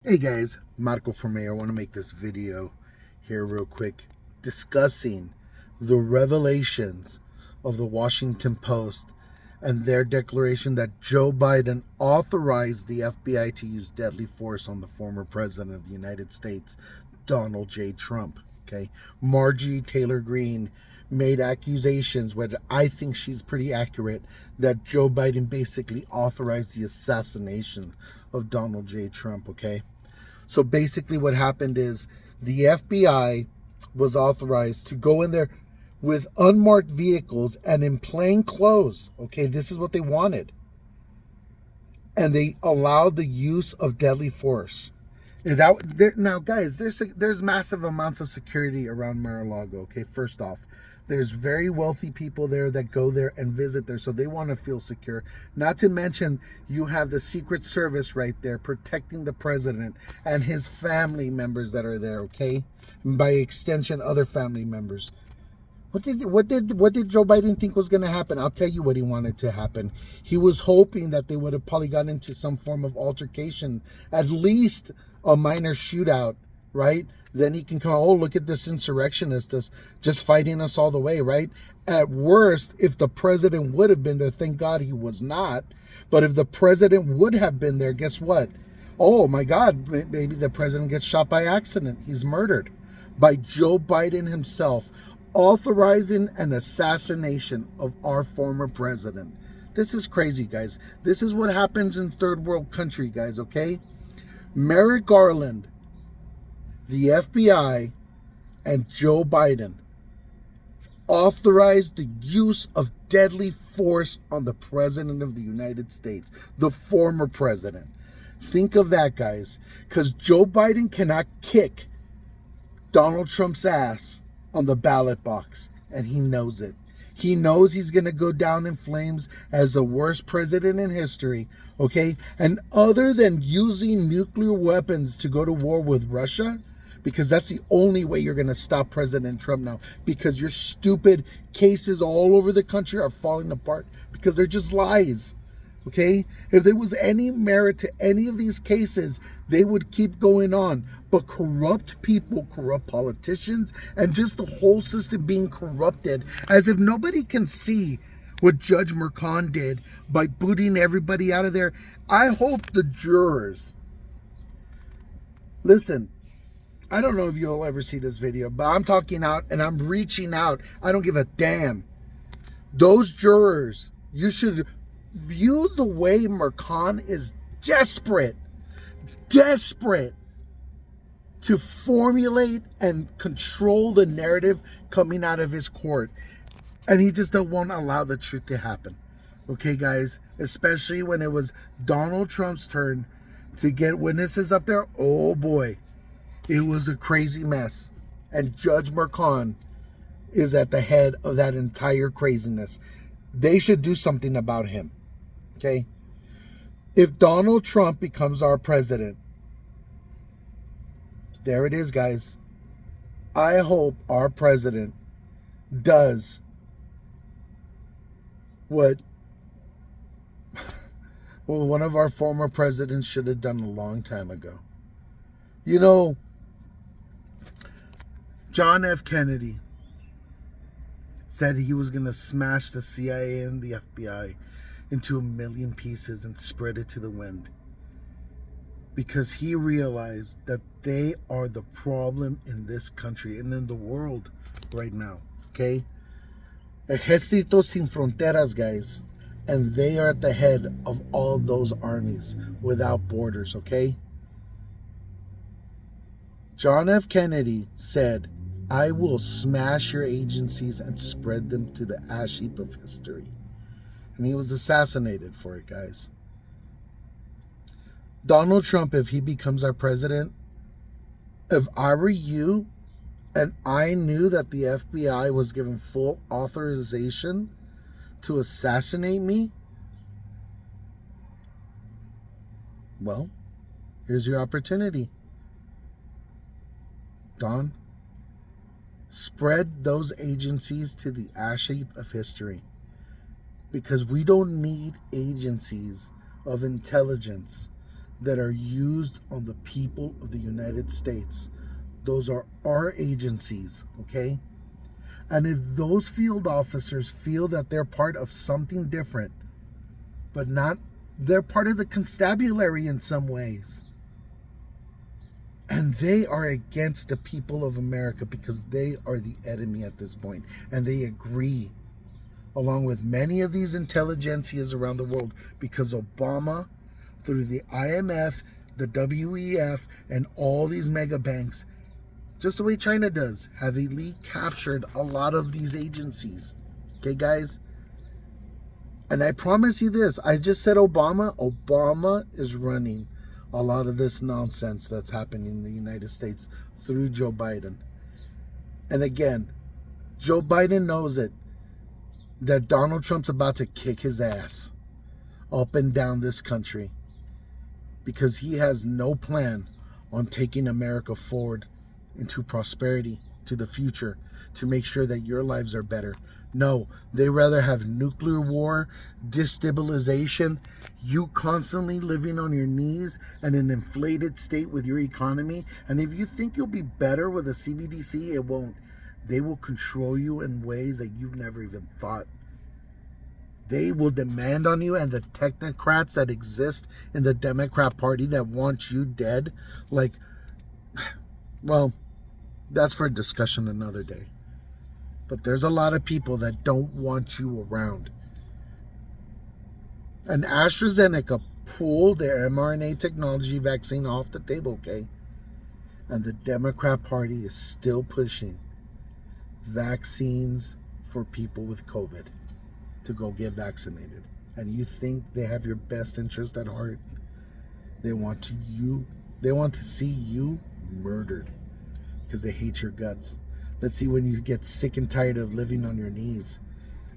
Hey guys, Marco from Mayor. I want to make this video here real quick discussing the revelations of the Washington Post and their declaration that Joe Biden authorized the FBI to use deadly force on the former president of the United States, Donald J. Trump. Okay, Margie Taylor Greene made accusations, where I think she's pretty accurate, that Joe Biden basically authorized the assassination of Donald J. Trump. Okay, so basically what happened is the FBI was authorized to go in there with unmarked vehicles and in plain clothes. Okay, this is what they wanted. And they allowed the use of deadly force. Now, guys, there's massive amounts of security around Mar-a-Lago. Okay, first off, there's very wealthy people there that go there and visit there, so they want to feel secure. Not to mention, you have the Secret Service right there protecting the president and his family members that are there. Okay, and by extension, other family members. What did Joe Biden think was going to happen? I'll tell you what he wanted to happen. He was hoping that they would have probably gotten into some form of altercation, at least a minor shootout, right? Then he can come, oh, look at this insurrectionist just fighting us all the way, right? At worst, if the president would have been there, thank God he was not. But if the president would have been there, guess what? Oh my God, maybe the president gets shot by accident. He's murdered by Joe Biden himself, authorizing an assassination of our former president. This is crazy, guys. This is what happens in third world country, guys, okay? Merrick Garland, the FBI, and Joe Biden authorized the use of deadly force on the president of the United States, the former president. Think of that, guys, because Joe Biden cannot kick Donald Trump's ass on the ballot box, and he knows it. He knows he's going to go down in flames as the worst president in history, okay? And other than using nuclear weapons to go to war with Russia, because that's the only way you're going to stop President Trump now, because your stupid cases all over the country are falling apart because they're just lies. Okay, if there was any merit to any of these cases, they would keep going on. But corrupt people, corrupt politicians, and just the whole system being corrupted, as if nobody can see what Judge Merchan did by booting everybody out of there. I hope the jurors listen. I don't know if you'll ever see this video, but I'm talking out and I'm reaching out. I don't give a damn. Those jurors, you should view the way Merchan is desperate to formulate and control the narrative coming out of his court. And he just won't allow the truth to happen. Okay, guys? Especially when it was Donald Trump's turn to get witnesses up there. Oh boy, it was a crazy mess. And Judge Merchan is at the head of that entire craziness. They should do something about him. Okay, if Donald Trump becomes our president, there it is, guys. I hope our president does what one of our former presidents should have done a long time ago. You know, John F. Kennedy said he was going to smash the CIA and the FBI into a million pieces and spread it to the wind, because he realized that they are the problem in this country and in the world right now. Okay, Ejército Sin Fronteras, guys, and they are at the head of all those armies without borders. Okay, John F. Kennedy said, I will smash your agencies and spread them to the ash heap of history. And he was assassinated for it, guys. Donald Trump, if he becomes our president, if I were you and I knew that the FBI was given full authorization to assassinate me, well, here's your opportunity. Don, spread those agencies to the ash heap of history. Because we don't need agencies of intelligence that are used on the people of the United States. Those are our agencies, okay? And if those field officers feel that they're part of something different, but not, they're part of the constabulary in some ways, and they are against the people of America because they are the enemy at this point, and they agree, along with many of these intelligentsias around the world, because Obama, through the IMF, the WEF, and all these mega banks, just the way China does, have elite captured a lot of these agencies. Okay, guys? And I promise you this, I just said Obama is running a lot of this nonsense that's happening in the United States through Joe Biden. And again, Joe Biden knows it, that Donald Trump's about to kick his ass up and down this country because he has no plan on taking America forward into prosperity, to the future, to make sure that your lives are better. No, they rather have nuclear war, destabilization, you constantly living on your knees and an inflated state with your economy. And if you think you'll be better with a CBDC, it won't. They will control you in ways that you've never even thought. They will demand on you, and the technocrats that exist in the Democrat Party that want you dead, like, well, that's for a discussion another day. But there's a lot of people that don't want you around. And AstraZeneca pulled their mRNA technology vaccine off the table, okay? And the Democrat Party is still pushing vaccines for people with COVID to go get vaccinated. And you think they have your best interest at heart? They want to see you murdered because they hate your guts. Let's see when you get sick and tired of living on your knees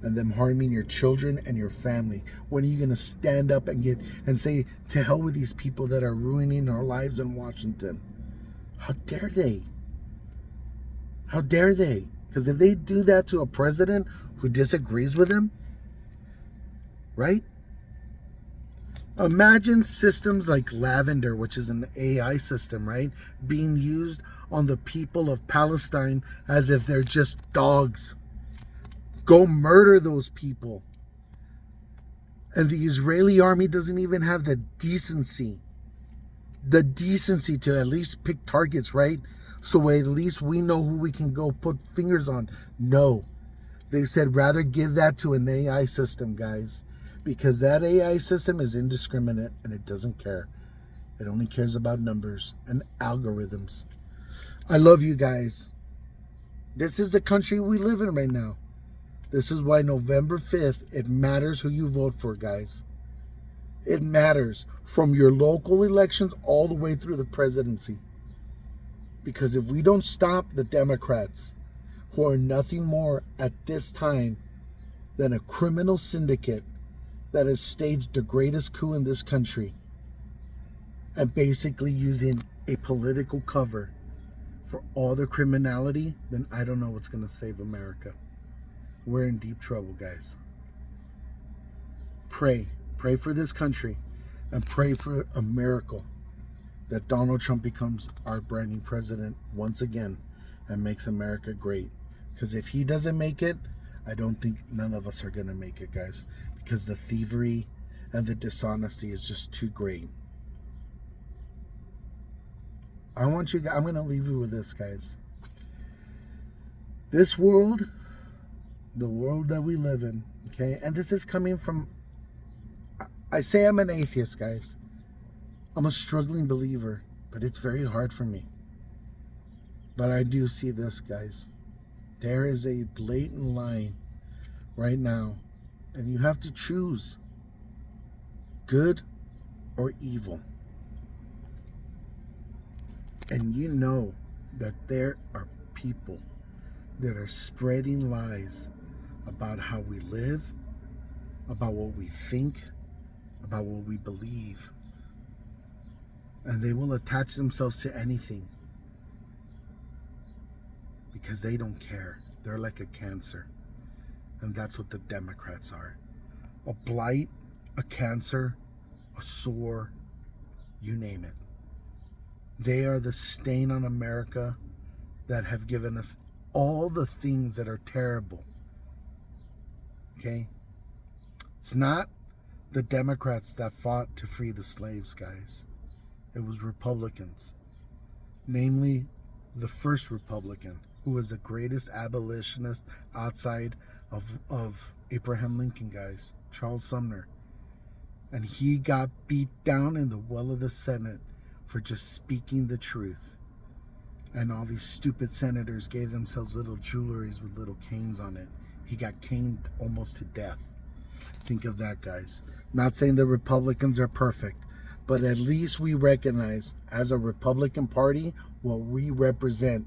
and them harming your children and your family. When are you going to stand up and say, to hell with these people that are ruining our lives in Washington? How dare they? How dare they? Because if they do that to a president who disagrees with him, right? Imagine systems like Lavender, which is an AI system, right, being used on the people of Palestine as if they're just dogs. Go murder those people. And the Israeli army doesn't even have the decency to at least pick targets, right? So at least we know who we can go put fingers on. No. They said rather give that to an AI system, guys. Because that AI system is indiscriminate and it doesn't care. It only cares about numbers and algorithms. I love you guys. This is the country we live in right now. This is why November 5th, it matters who you vote for, guys. It matters from your local elections all the way through the presidency. Because if we don't stop the Democrats, who are nothing more at this time than a criminal syndicate that has staged the greatest coup in this country and basically using a political cover for all the criminality, then I don't know what's going to save America. We're in deep trouble, guys. Pray for this country and pray for a miracle that Donald Trump becomes our brand new president once again and makes America great. Because if he doesn't make it, I don't think none of us are going to make it, guys. Because the thievery and the dishonesty is just too great. I'm going to leave you with this, guys. This world, the world that we live in, okay, and this is coming from, I say I'm an atheist, guys. I'm a struggling believer, but it's very hard for me. But I do see this, guys. There is a blatant line right now, and you have to choose good or evil. And you know that there are people that are spreading lies about how we live, about what we think, about what we believe. And they will attach themselves to anything because they don't care. They're like a cancer. And that's what the Democrats are. A blight, a cancer, a sore, you name it. They are the stain on America that have given us all the things that are terrible. Okay? It's not the Democrats that fought to free the slaves, guys. It was Republicans. Namely, the first Republican, who was the greatest abolitionist outside of Abraham Lincoln, guys, Charles Sumner. And he got beat down in the well of the Senate for just speaking the truth. And all these stupid senators gave themselves little jewelries with little canes on it. He got caned almost to death. Think of that, guys. Not saying the Republicans are perfect, but at least we recognize, as a Republican Party, what we represent.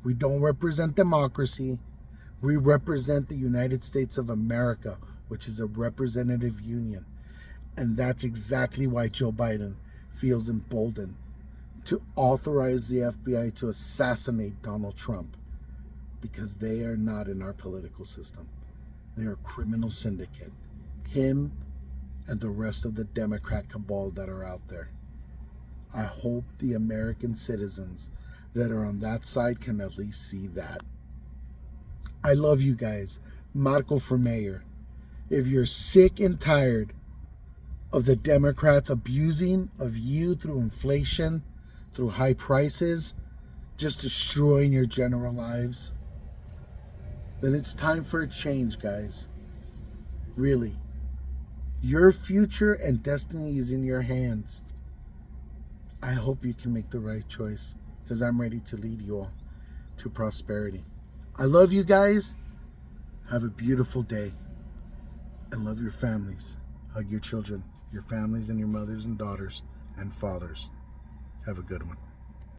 We don't represent democracy. We represent the United States of America, which is a representative union. And that's exactly why Joe Biden feels emboldened to authorize the FBI to assassinate Donald Trump, because they are not in our political system. They are a criminal syndicate. Him and the rest of the Democrat cabal that are out there. I hope the American citizens that are on that side can at least see that. I love you guys. Marco for mayor. If you're sick and tired of the Democrats abusing of you through inflation, through high prices, just destroying your general lives, then it's time for a change, guys. Really. Your future and destiny is in your hands. I hope you can make the right choice, because I'm ready to lead you all to prosperity. I love you guys. Have a beautiful day. And love your families. Hug your children, your families, and your mothers and daughters and fathers. Have a good one.